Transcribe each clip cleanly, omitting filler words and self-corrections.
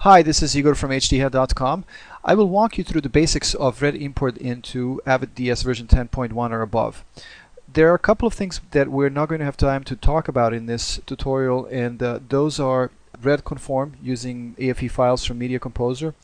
Hi, this is Igor from hdhead.com. I will walk you through the basics of red import into Avid DS version 10.1 or above. There are a couple of things that we're not going to have time to talk about in this tutorial, and those are red conform using AFE files from Media Composer,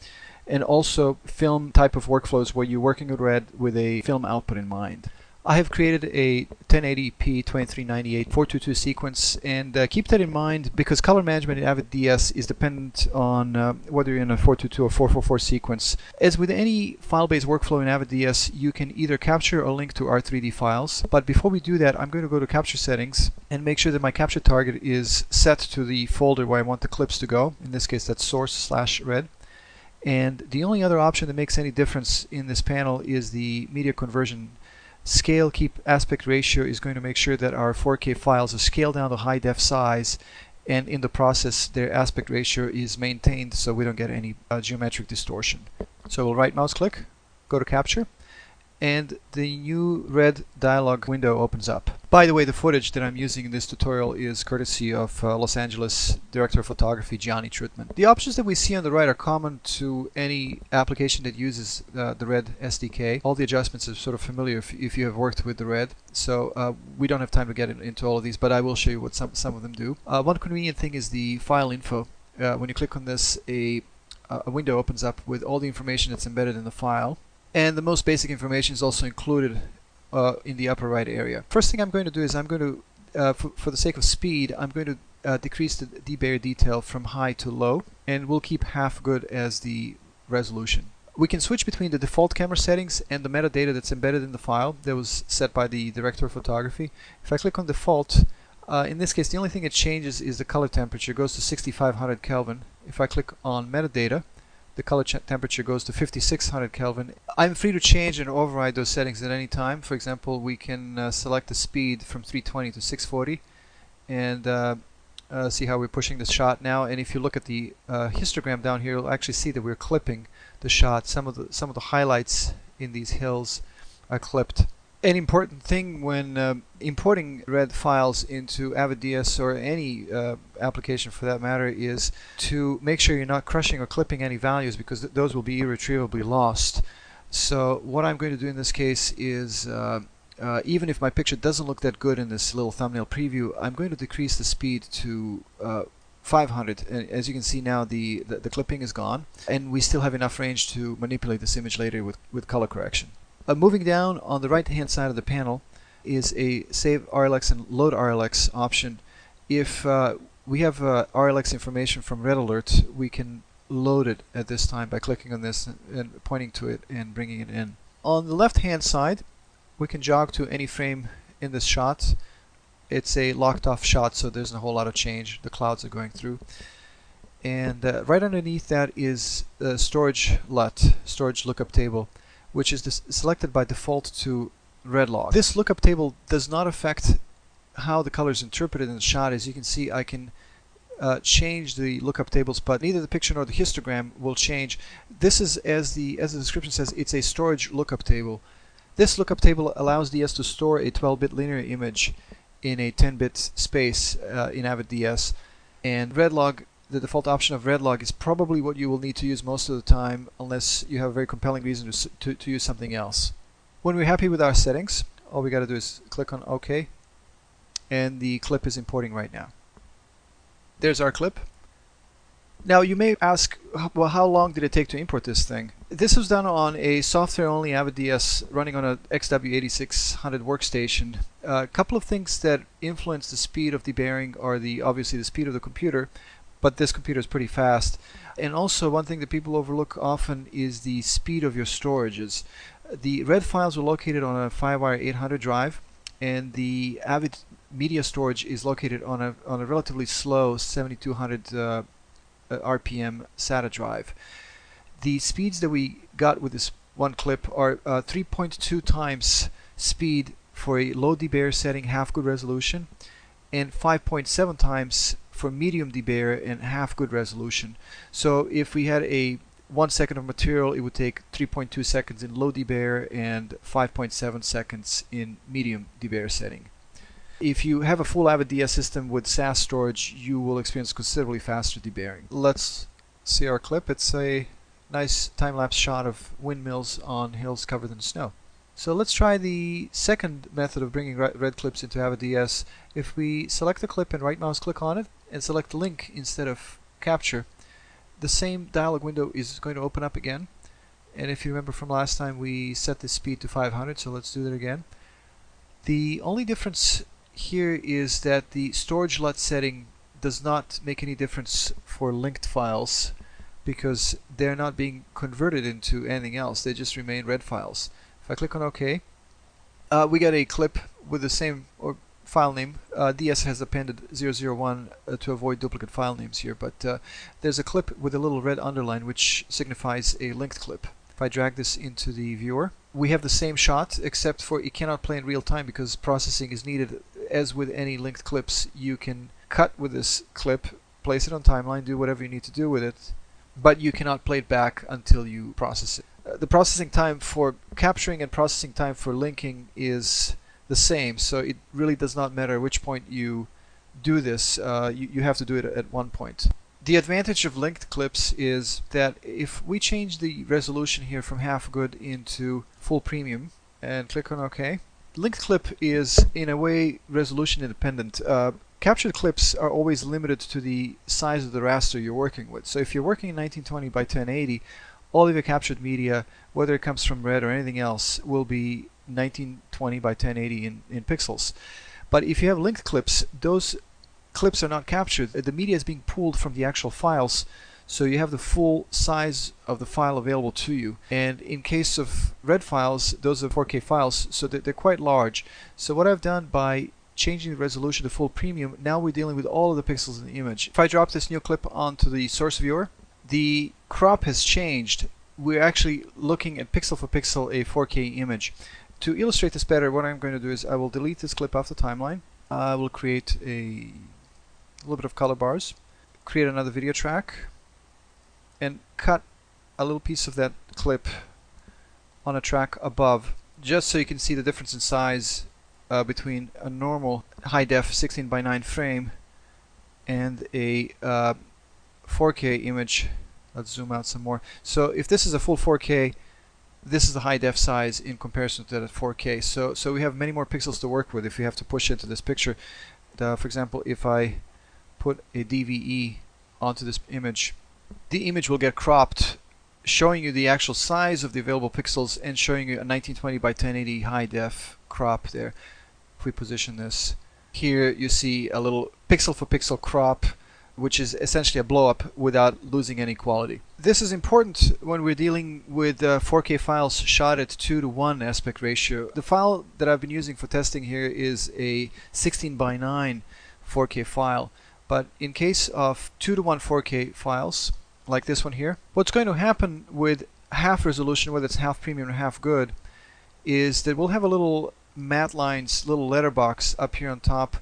and also film type of workflows where you're working with red with a film output in mind. I have created a 1080p 2398 422 sequence, and keep that in mind because color management in Avid DS is dependent on whether you're in a 422 or 444 sequence. As with any file-based workflow in Avid DS, you can either capture or link to R3D files, but before we do that, I'm going to go to capture settings and make sure that my capture target is set to the folder where I want the clips to go. In this case, that's source/red. And the only other option that makes any difference in this panel is the media conversion. Scale keep aspect ratio is going to make sure that our 4K files are scaled down to high def size, and in the process their aspect ratio is maintained so we don't get any geometric distortion. So we'll right mouse click, go to capture, and the new red dialog window opens up. By the way, the footage that I'm using in this tutorial is courtesy of Los Angeles director of photography Johnny Trutman. The options that we see on the right are common to any application that uses the red SDK. All the adjustments are sort of familiar if you have worked with the red, so we don't have time to get into all of these, but I will show you what some of them do. One convenient thing is the file info. When you click on this, a window opens up with all the information that's embedded in the file. And the most basic information is also included in the upper right area. First thing I'm going to do is I'm going to, for the sake of speed, I'm going to decrease the debarrier detail from high to low, and we'll keep half good as the resolution. We can switch between the default camera settings and the metadata that's embedded in the file that was set by the director of photography. If I click on default, in this case the only thing that changes is the color temperature. It goes to 6500 Kelvin. If I click on metadata, the color temperature goes to 5600 Kelvin. I'm free to change and override those settings at any time. For example, we can select the speed from 320 to 640 and see how we're pushing the shot now. And if you look at the histogram down here, you'll actually see that we're clipping the shot. Some of the highlights in these hills are clipped. An important thing when importing red files into Avid DS or any application for that matter is to make sure you're not crushing or clipping any values, because those will be irretrievably lost. So what I'm going to do in this case is even if my picture doesn't look that good in this little thumbnail preview, I'm going to decrease the speed to 500. And as you can see now, the clipping is gone, and we still have enough range to manipulate this image later with color correction. Moving down on the right hand side of the panel is a Save RLX and Load RLX option. If we have RLX information from Red Alert, we can load it at this time by clicking on this and pointing to it and bringing it in. On the left hand side, we can jog to any frame in this shot. It's a locked off shot, so there's a whole lot of change. The clouds are going through. And right underneath that is storage LUT, storage lookup table, which is selected by default to red log. This lookup table does not affect how the color is interpreted in the shot. As you can see, I can change the lookup tables, but neither the picture nor the histogram will change. This is, as the description says, it's a storage lookup table. This lookup table allows DS to store a 12-bit linear image in a 10-bit space in Avid DS, and red log, the default option of red log, is probably what you will need to use most of the time unless you have a very compelling reason to use something else. When we're happy with our settings, all we got to do is click on OK, and the clip is importing right now. There's our clip. Now you may ask, well, how long did it take to import this thing? This was done on a software-only Avid DS running on a XW8600 workstation. A couple of things that influence the speed of debarring are obviously the speed of the computer, but this computer is pretty fast. And also one thing that people overlook often is the speed of your storages. The red files were located on a FireWire 800 drive, and the Avid media storage is located on a relatively slow 7200 RPM SATA drive. The speeds that we got with this one clip are 3.2 times speed for a low debarrier setting, half good resolution, and 5.7 times for medium debarrier and half good resolution. So if we had a 1 second of material, it would take 3.2 seconds in low debarrier and 5.7 seconds in medium debarrier setting. If you have a full Avid DS system with SAS storage, you will experience considerably faster debarring. Let's see our clip. It's a nice time-lapse shot of windmills on hills covered in snow. So let's try the second method of bringing red clips into Avid DS. If we select the clip and right mouse click on it and select link instead of capture, the same dialog window is going to open up again. And if you remember from last time, we set the speed to 500, so let's do that again. The only difference here is that the storage LUT setting does not make any difference for linked files because they're not being converted into anything else. They just remain red files. If I click on OK, we get a clip with the same file name. DS has appended 001 to avoid duplicate file names here, but there's a clip with a little red underline which signifies a linked clip. If I drag this into the viewer, we have the same shot, except for it cannot play in real time because processing is needed. As with any linked clips, you can cut with this clip, place it on timeline, do whatever you need to do with it, but you cannot play it back until you process it. The processing time for capturing and processing time for linking is the same, so it really does not matter which point you do this. You have to do it at one point. The advantage of linked clips is that if we change the resolution here from half good into full premium and click on OK, linked clip is in a way resolution independent. Captured clips are always limited to the size of the raster you're working with. So if you're working in 1920 by 1080, all of your captured media, whether it comes from red or anything else, will be 1920 by 1080 in pixels. But if you have linked clips, those clips are not captured. The media is being pulled from the actual files, so you have the full size of the file available to you. And in case of red files, those are 4K files, so they're quite large. So what I've done by changing the resolution to full premium, now we're dealing with all of the pixels in the image. If I drop this new clip onto the source viewer, the crop has changed. We're actually looking at pixel for pixel a 4K image. To illustrate this better, what I'm going to do is I will delete this clip off the timeline. I will create a little bit of color bars, create another video track, and cut a little piece of that clip on a track above, just so you can see the difference in size between a normal high def 16 by 9 frame and a 4K image. Let's zoom out some more. So if this is a full 4K, this is the high def size in comparison to that 4K. So we have many more pixels to work with if you have to push into this picture. For example, if I put a DVE onto this image, the image will get cropped, showing you the actual size of the available pixels and showing you a 1920 by 1080 high def crop there. If we position this here, you see a little pixel for pixel crop, which is essentially a blow up without losing any quality. This is important when we're dealing with 4K files shot at 2:1 aspect ratio. The file that I've been using for testing here is a 16 by 9 4K file. But in case of 2:1 4K files, like this one here, what's going to happen with half resolution, whether it's half premium or half good, is that we'll have a little matte lines, little letterbox up here on top.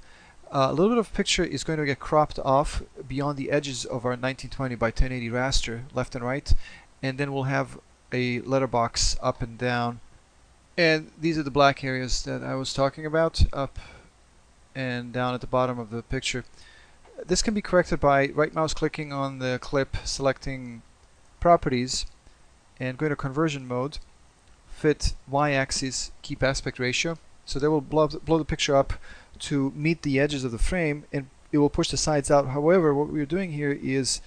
A little bit of picture is going to get cropped off beyond the edges of our 1920 by 1080 raster, left and right, and then we'll have a letterbox up and down. And these are the black areas that I was talking about, up and down at the bottom of the picture. This can be corrected by right mouse clicking on the clip, selecting properties, and going to conversion mode, fit y-axis, keep aspect ratio. So that will blow the picture up to meet the edges of the frame, and it will push the sides out. However, what we're doing here is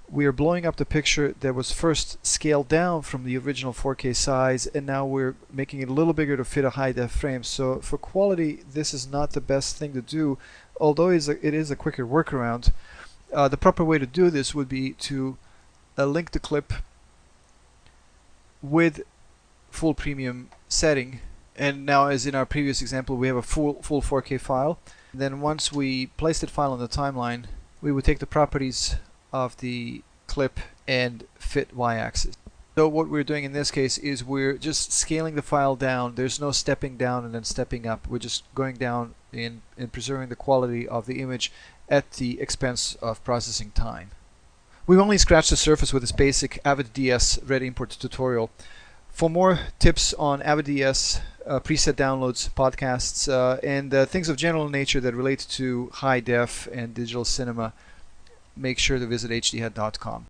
we are blowing up the picture that was first scaled down from the original 4K size, and now we're making it a little bigger to fit a high def frame. So for quality, this is not the best thing to do, although it is a quicker workaround. The proper way to do this would be to link the clip with full premium setting. And now, as in our previous example, we have a full 4K file. And then once we place that file on the timeline, we would take the properties of the clip and fit y-axis. So what we're doing in this case is we're just scaling the file down. There's no stepping down and then stepping up. We're just going down in preserving the quality of the image at the expense of processing time. We've only scratched the surface with this basic Avid DS red import tutorial. For more tips on Avid DS, preset downloads, podcasts, and things of general nature that relate to high def and digital cinema, make sure to visit hdhead.com.